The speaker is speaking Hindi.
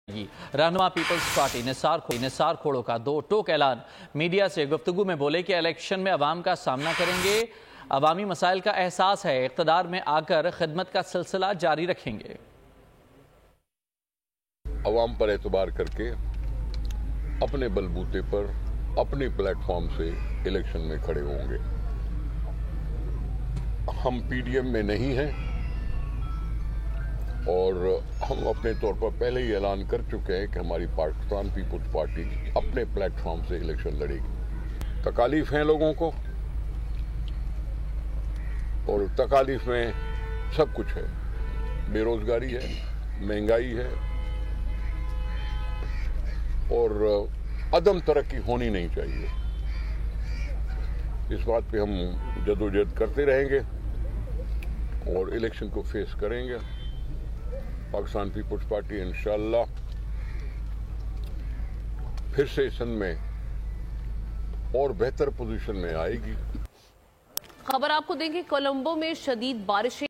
रहनुमा पीपल्स पार्टी निसार खोड़ो का दो टोक ऐलान। मीडिया से गुफ्तगू में बोले कि इलेक्शन में अवाम का सामना करेंगे, अवामी मसाइल का एहसास है, इख्तदार में आकर खिदमत का सिलसिला जारी रखेंगे। अवाम पर एतबार करके अपने बलबूते पर अपने प्लेटफॉर्म से इलेक्शन में खड़े होंगे। हम पीडीएम में नहीं हैं और हम अपने तौर पर पहले ही ऐलान कर चुके हैं कि हमारी पाकिस्तान पीपल्स पार्टी अपने प्लेटफॉर्म से इलेक्शन लड़ेगी। तकालीफ हैं लोगों को और तकालीफ में सब कुछ है, बेरोजगारी है, महंगाई है और अदम तरक्की होनी नहीं चाहिए। इस बात पे हम जदोजहद करते रहेंगे और इलेक्शन को फेस करेंगे। पाकिस्तान पीपल्स पार्टी इंशाअल्लाह फिर से इस सन में और बेहतर पोजीशन में आएगी। खबर आपको देंगे, कोलंबो में शदीद बारिशें